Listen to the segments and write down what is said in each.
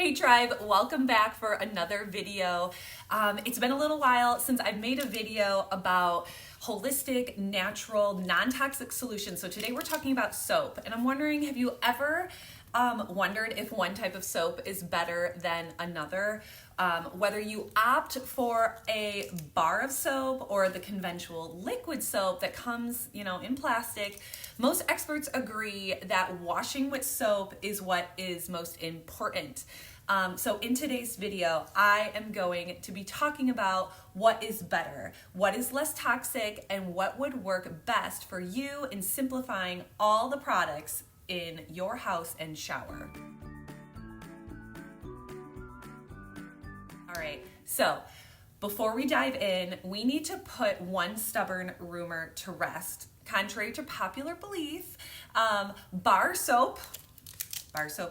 Hey tribe, welcome back for another video. It's been a little while since I've made a video about holistic, natural, non-toxic solutions. So today we're talking about soap, and I'm wondering, have you ever wondered if one type of soap is better than another? Whether you opt for a bar of soap or the conventional liquid soap that comes, in plastic, most experts agree that washing with soap is what is most important. So in today's video, I am going to be talking about what is better, what is less toxic, and what would work best for you in simplifying all the products in your house and shower. All right, so before we dive in, we need to put one stubborn rumor to rest. Contrary to popular belief, bar soap,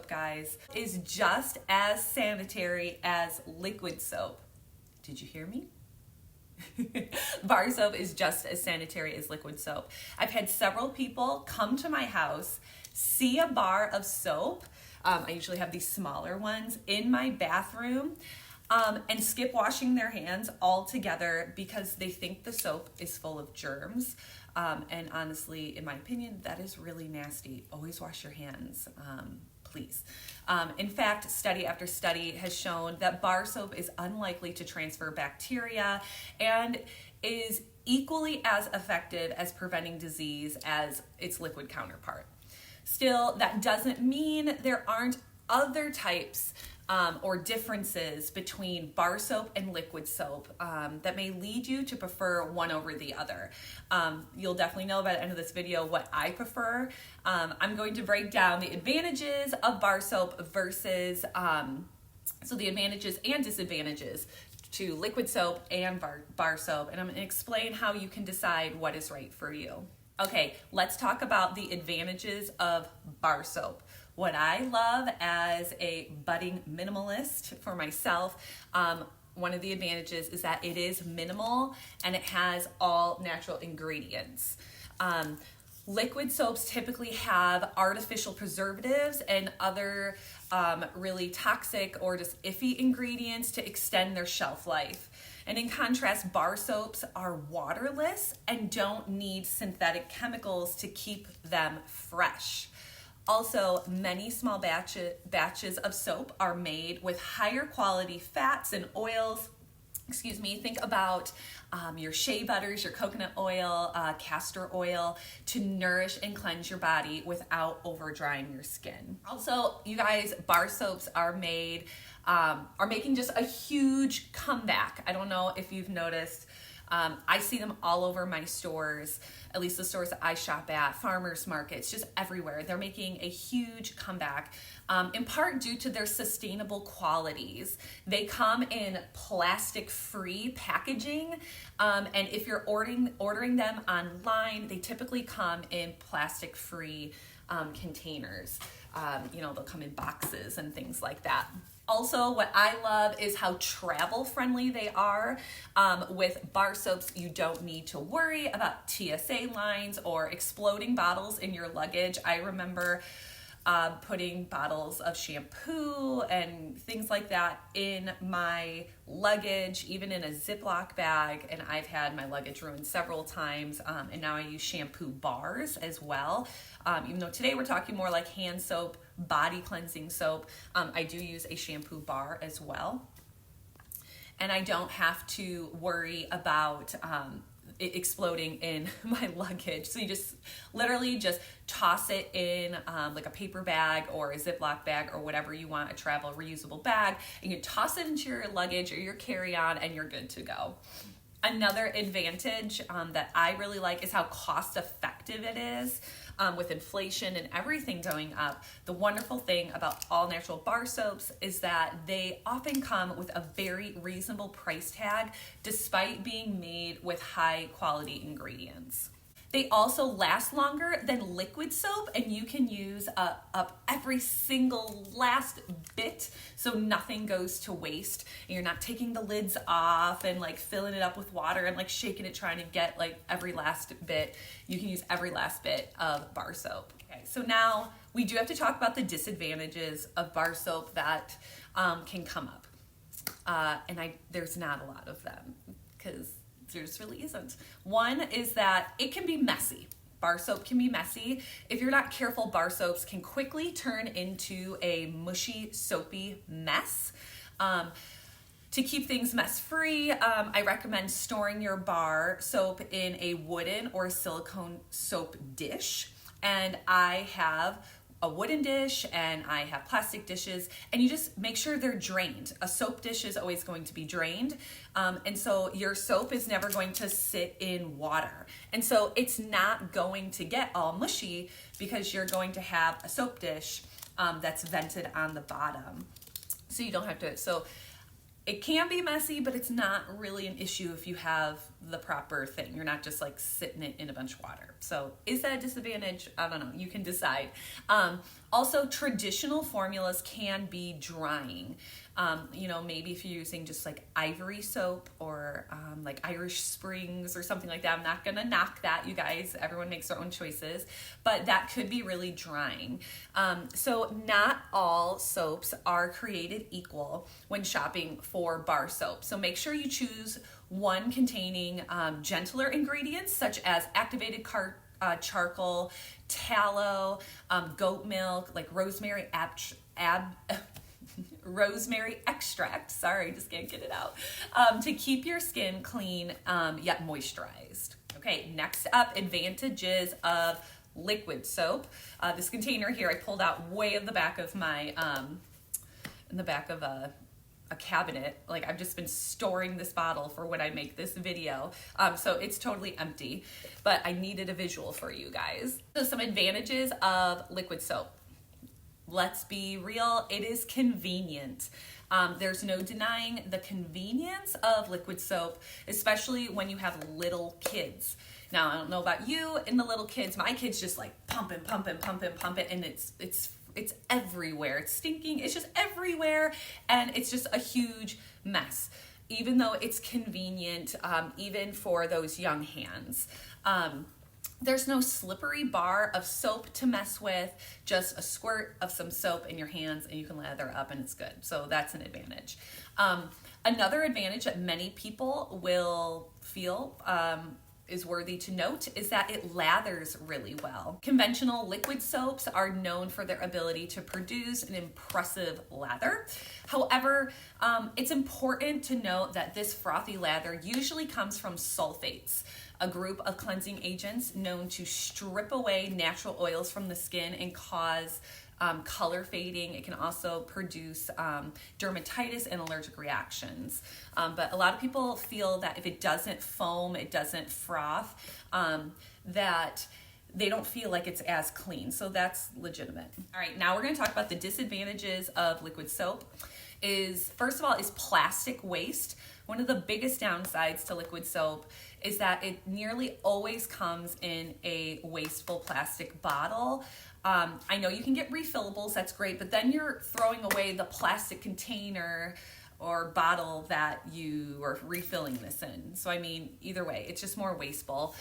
guys, is just as sanitary as liquid soap. Did you hear me? Bar soap is just as sanitary as liquid soap. I've had several people come to my house, see a bar of soap, I usually have these smaller ones, in my bathroom, and skip washing their hands altogether because they think the soap is full of germs. And honestly, in my opinion, that is really nasty. Always wash your hands, please. In fact, study after study has shown that bar soap is unlikely to transfer bacteria and is equally as effective as preventing disease as its liquid counterpart. Still, that doesn't mean there aren't other types or differences between bar soap and liquid soap that may lead you to prefer one over the other. You'll definitely know by the end of this video what I prefer. I'm going to break down the advantages of bar soap versus, so the advantages and disadvantages to liquid soap and bar soap, and I'm going to explain how you can decide what is right for you. Okay, let's talk about the advantages of bar soap. What I love as a budding minimalist for myself, one of the advantages is that it is minimal and it has all natural ingredients. Liquid soaps typically have artificial preservatives and other really toxic or just iffy ingredients to extend their shelf life. And in contrast, bar soaps are waterless and don't need synthetic chemicals to keep them fresh. Also, many small batches of soap are made with higher quality fats and oils. Think about your shea butters, your coconut oil, castor oil to nourish and cleanse your body without over drying your skin. Also, you guys, bar soaps are making just a huge comeback. I don't know if you've noticed. I see them all over my stores, at least the stores that I shop at, farmers markets, just everywhere. They're making a huge comeback, in part due to their sustainable qualities. They come in plastic-free packaging, and if you're ordering them online, they typically come in plastic-free containers. They'll come in boxes and things like that. Also, what I love is how travel friendly they are. With bar soaps, you don't need to worry about TSA lines or exploding bottles in your luggage. I remember putting bottles of shampoo and things like that in my luggage, even in a Ziploc bag, and I've had my luggage ruined several times, and now I use shampoo bars as well. Even though today we're talking more like hand soap, body cleansing soap, I do use a shampoo bar as well. And I don't have to worry about it exploding in my luggage. So you just literally just toss it in like a paper bag or a Ziploc bag or whatever you want, a travel reusable bag. You can toss it into your luggage or your carry-on and you're good to go. Another advantage that I really like is how cost effective it is. With inflation and everything going up, the wonderful thing about all natural bar soaps is that they often come with a very reasonable price tag despite being made with high quality ingredients. They also last longer than liquid soap, and you can use up every single last bit so nothing goes to waste. And you're not taking the lids off and like filling it up with water and like shaking it trying to get like every last bit. You can use every last bit of bar soap. Okay, so now We do have to talk about the disadvantages of bar soap that can come up. There's not a lot of them because there just really isn't. One is that it can be messy. Bar soap can be messy. If you're not careful, bar soaps can quickly turn into a mushy, soapy mess. To keep things mess-free, I recommend storing your bar soap in a wooden or silicone soap dish. And I have a wooden dish and I have plastic dishes, and you just make sure they're drained. A soap dish is always going to be drained, and so your soap is never going to sit in water, and so it's not going to get all mushy because you're going to have a soap dish that's vented on the bottom, so you don't have to. So it can be messy, but it's not really an issue if you have the proper thing. You're not just like sitting it in a bunch of water. So is that a disadvantage? I don't know. You can decide. Also, traditional formulas can be drying. Maybe if you're using just like Ivory soap or like Irish Springs or something like that. I'm not gonna knock that, you guys. Everyone makes their own choices, but that could be really drying. So not all soaps are created equal when shopping for bar soap. So make sure you choose one containing gentler ingredients such as activated charcoal, tallow, goat milk, like rosemary rosemary extract, sorry, just can't get it out, to keep your skin clean yet moisturized. Okay, next up, advantages of liquid soap. This container here I pulled out way in the back of my, in the back of a cabinet. Like I've just been storing this bottle for when I make this video. So it's totally empty, but I needed a visual for you guys. So some advantages of liquid soap. Let's be real, it is convenient. There's no denying the convenience of liquid soap, especially when you have little kids. Now, I don't know about you and the little kids. My kids just like pump it, and it's everywhere. It's stinking. It's just everywhere, and it's just a huge mess. Even though it's convenient, even for those young hands. There's no slippery bar of soap to mess with, just a squirt of some soap in your hands and you can lather up and it's good. So that's an advantage. Another advantage that many people will feel is worthy to note is that it lathers really well. Conventional liquid soaps are known for their ability to produce an impressive lather. However, it's important to note that this frothy lather usually comes from sulfates, a group of cleansing agents known to strip away natural oils from the skin and cause color fading. It can also produce dermatitis and allergic reactions. But a lot of people feel that if it doesn't foam, it doesn't froth, that they don't feel like it's as clean. So that's legitimate. All right, now we're gonna talk about the disadvantages of liquid soap. First of all, is plastic waste. One of the biggest downsides to liquid soap is that it nearly always comes in a wasteful plastic bottle. I know you can get refillables, that's great, but then you're throwing away the plastic container or bottle that you are refilling this in. So I mean, either way, it's just more wasteful.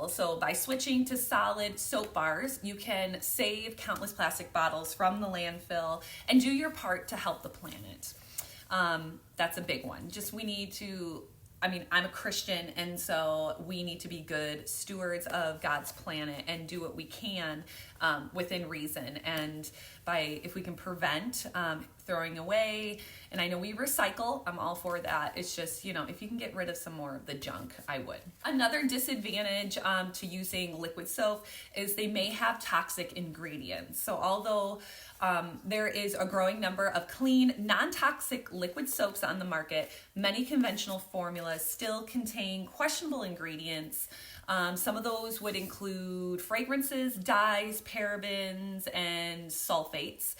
So by switching to solid soap bars, you can save countless plastic bottles from the landfill and do your part to help the planet. That's a big one. I'm a Christian, and so we need to be good stewards of God's planet and do what we can within reason. And if we can prevent throwing away, and I know we recycle, I'm all for that. It's just, if you can get rid of some more of the junk, I would. Another disadvantage to using liquid soap is they may have toxic ingredients. So although there is a growing number of clean, non-toxic liquid soaps on the market, many conventional formulas still contain questionable ingredients. Some of those would include fragrances, dyes, parabens, and sulfates.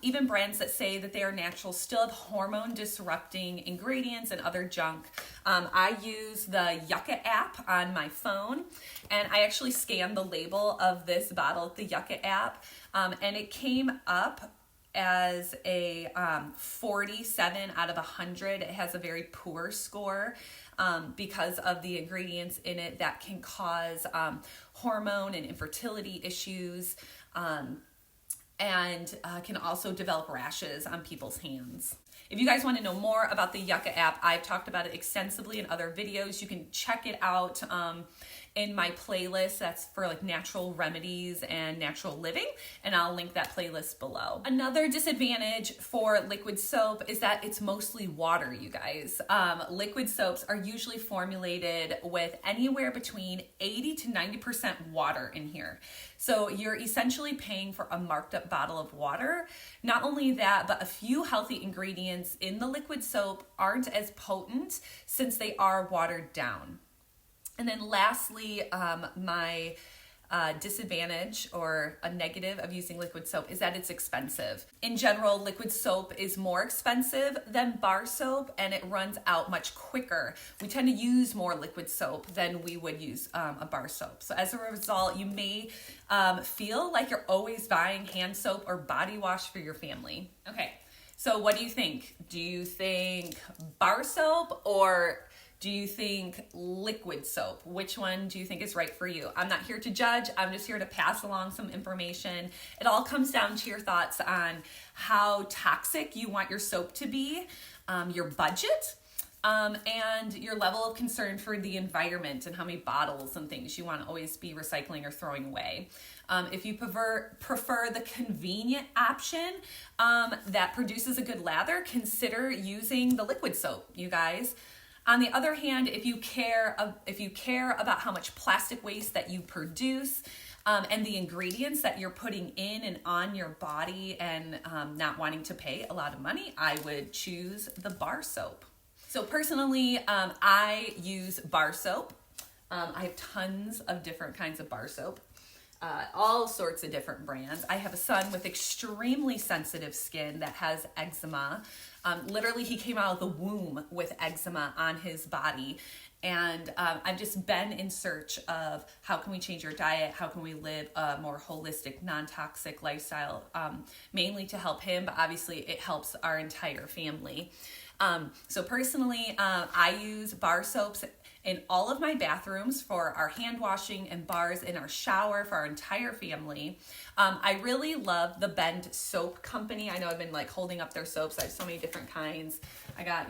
Even brands that say that they are natural still have hormone-disrupting ingredients and other junk. I use the Yucca app on my phone, and I actually scanned the label of this bottle, the Yucca app, and it came up as a 47 out of 100. It has a very poor score because of the ingredients in it that can cause hormone and infertility issues. and can also develop rashes on people's hands. If you guys want to know more about the Yucca app, I've talked about it extensively in other videos. You can check it out in my playlist that's for like natural remedies and natural living, and I'll link that playlist below. Another disadvantage for liquid soap is that it's mostly water, you guys. Liquid soaps are usually formulated with anywhere between 80 to 90% water in here. So you're essentially paying for a marked up bottle of water. Not only that, but a few healthy ingredients in the liquid soap aren't as potent since they are watered down. And then lastly, my disadvantage or a negative of using liquid soap is that it's expensive. In general, liquid soap is more expensive than bar soap, and it runs out much quicker. We tend to use more liquid soap than we would use a bar soap. So as a result, you may feel like you're always buying hand soap or body wash for your family. Okay, so what do you think? Do you think bar soap or do you think liquid soap? Which one do you think is right for you? I'm not here to judge. I'm just here to pass along some information. It all comes down to your thoughts on how toxic you want your soap to be, your budget, and your level of concern for the environment and how many bottles and things you want to always be recycling or throwing away. If you prefer the convenient option that produces a good lather, consider using the liquid soap, you guys. On the other hand, if you care about how much plastic waste that you produce and the ingredients that you're putting in and on your body and not wanting to pay a lot of money, I would choose the bar soap. So personally, I use bar soap. I have tons of different kinds of bar soap. All sorts of different brands. I have a son with extremely sensitive skin that has eczema. Literally, he came out of the womb with eczema on his body. And I've just been in search of how can we change our diet? How can we live a more holistic, non-toxic lifestyle? Mainly to help him, but obviously it helps our entire family. So personally, I use bar soaps in all of my bathrooms for our hand washing and bars in our shower for our entire family. I really love the Bend Soap Company. I know I've been like holding up their soaps. I have so many different kinds. I got,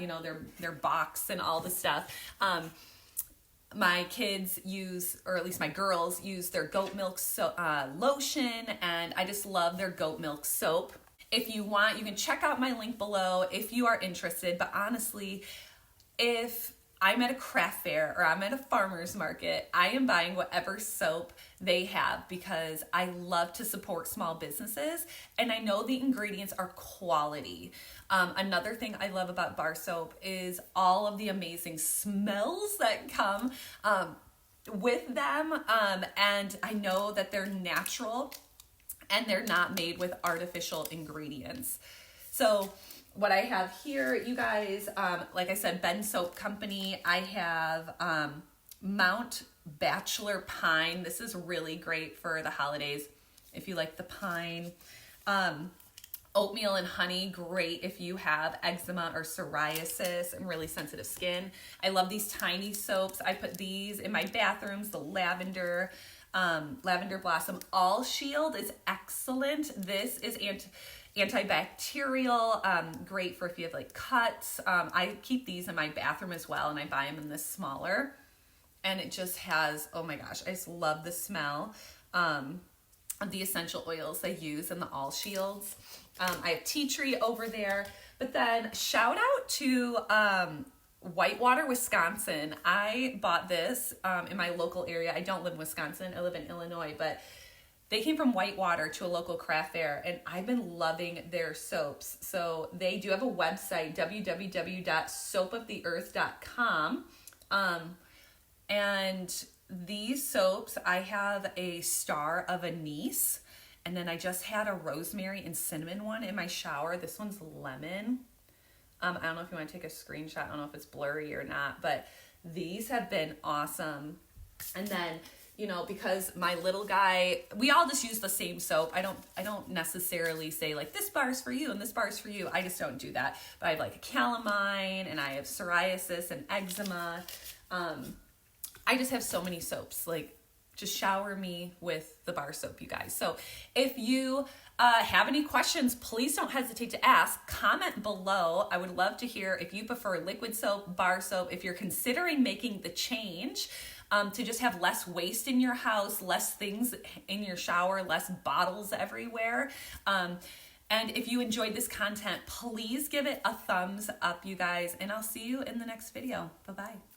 their box and all the stuff. My kids use, or at least my girls use their goat milk lotion, and I just love their goat milk soap. If you want, you can check out my link below if you are interested. But honestly, if I'm at a craft fair or I'm at a farmer's market, I am buying whatever soap they have because I love to support small businesses and I know the ingredients are quality. Another thing I love about bar soap is all of the amazing smells that come with them, and I know that they're natural and they're not made with artificial ingredients. So what I have here, you guys, like I said, Bend Soap Company. I have Mount Bachelor Pine. This is really great for the holidays if you like the pine. Oatmeal and honey, great if you have eczema or psoriasis and really sensitive skin. I love these tiny soaps. I put these in my bathrooms, the lavender blossom. All Shield is excellent. This is antibacterial, great for if you have like cuts. I keep these in my bathroom as well, and I buy them in this smaller, and it just has, oh my gosh, I just love the smell of the essential oils they use in the All Shields. I have tea tree over there, but then shout out to Whitewater, Wisconsin. I bought this in my local area. I don't live in Wisconsin, I live in Illinois, but they came from Whitewater to a local craft fair, and I've been loving their soaps. So they do have a website, www.soapoftheearth.com. And these soaps, I have a Star of Anise, and then I just had a rosemary and cinnamon one in my shower. This one's lemon. I don't know if you want to take a screenshot. I don't know if it's blurry or not, but these have been awesome. And then, because my little guy, we all just use the same soap. I don't necessarily say like this bar's for you and this bar's for you. I just don't do that. But I have like a calamine, and I have psoriasis and eczema. I just have so many soaps. Like, just shower me with the bar soap, you guys. So if you have any questions, please don't hesitate to ask. Comment below. I would love to hear if you prefer liquid soap, bar soap, if you're considering making the change to just have less waste in your house, less things in your shower, less bottles everywhere. And if you enjoyed this content, please give it a thumbs up, you guys, and I'll see you in the next video. Bye-bye.